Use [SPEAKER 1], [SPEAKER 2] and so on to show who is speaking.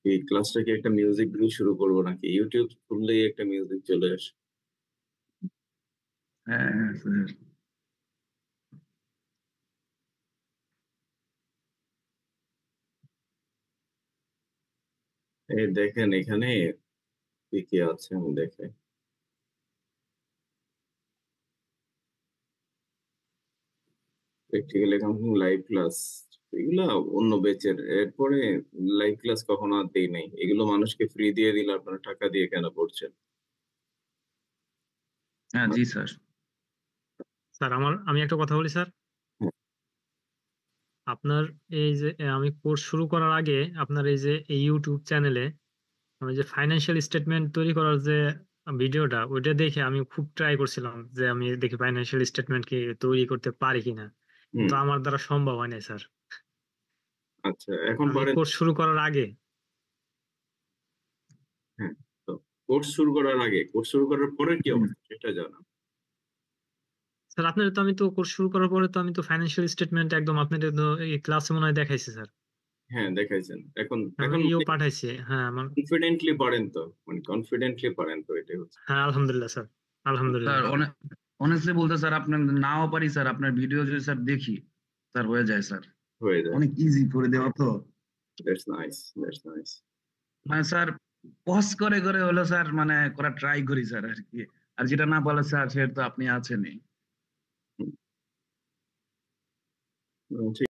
[SPEAKER 1] এই ক্লাসটা কি একটা মিউজিক দিয়ে শুরু করব নাকি? YouTube খুললেই একটা মিউজিক চলে আসে।
[SPEAKER 2] হ্যাঁ, হ্যাঁ, স্যার।
[SPEAKER 1] এই দেখেন এখানে কি আছে আমি দেখাই। প্র্যাকটিক্যাল অ্যাকাউন্টিং লাইভ ক্লাস এগুলা অন্য ব্যাচের। এরপরে লাইভ ক্লাস কখনো আর দেই নাই। এগুলো মানুষকে ফ্রি দিয়ে দিলে আপনারা টাকা দিয়ে কেন পড়ছেন?
[SPEAKER 2] হ্যাঁ,
[SPEAKER 1] আর
[SPEAKER 2] জি স্যার।
[SPEAKER 3] স্যার আমি একটা কথা বলি স্যার।
[SPEAKER 1] হ্যাঁ,
[SPEAKER 3] আপনার এই যে আমি কোর্স শুরু করার আগে আপনার এই যে এই ইউটিউব চ্যানেলে আমি যে ফাইন্যান্সিয়াল স্টেটমেন্ট তৈরি করার যে ভিডিওটা ওইটা দেখে আমি খুব ট্রাই করছিলাম যে আমি দেখি ফাইন্যান্সিয়াল স্টেটমেন্ট কি তৈরি করতে পারি কিনা,
[SPEAKER 1] হুম,
[SPEAKER 3] কিন্তু আমার দ্বারা সম্ভব হয় না স্যার।
[SPEAKER 1] আচ্ছা এখন
[SPEAKER 3] আমি
[SPEAKER 1] পারেন?
[SPEAKER 3] কোর্স শুরু করার আগে।
[SPEAKER 1] হ্যাঁ, তো কোর্স শুরু করার পরে কি
[SPEAKER 2] হুম।
[SPEAKER 1] অবস্থা সেটা জানান।
[SPEAKER 3] স্যার আপনার তো আমি তো কোর্স শুরু করার পরে তো আমি তো ফাইন্যান্সিয়াল স্টেটমেন্ট একদম আপনাদের তো এই ক্লাসে মনে হয় দেখাইছি স্যার।
[SPEAKER 1] হ্যাঁ, দেখাইছেন। এখন
[SPEAKER 3] আমি
[SPEAKER 1] এখন
[SPEAKER 3] ইও
[SPEAKER 1] মানে
[SPEAKER 3] পাঠাইছি, হ্যাঁ আমার।
[SPEAKER 1] কনফিডেন্টলি পারেন তো? মানে কনফিডেন্টলি পারেন তো, এটাই হচ্ছে।
[SPEAKER 3] হ্যাঁ আলহামদুলিল্লাহ স্যার,
[SPEAKER 2] স্যার
[SPEAKER 3] আলহামদুলিল্লাহ।
[SPEAKER 2] অনেস্টলি বলতে স্যার আপনার নাও পারি স্যার, আপনার ভিডিও যদি স্যার দেখি স্যার হয়ে যায় স্যার।
[SPEAKER 1] হয়ে যায়।
[SPEAKER 2] অনেক ইজি করে দেওয়া তো।
[SPEAKER 1] That's nice, that's nice.
[SPEAKER 2] মানে স্যার পজ করে করে হলো স্যার, মানে করা ট্রাই করি স্যার আর কি। আর যেটা না বলে স্যার সে তো আপনি আছেনই।
[SPEAKER 1] হুম, ঠিক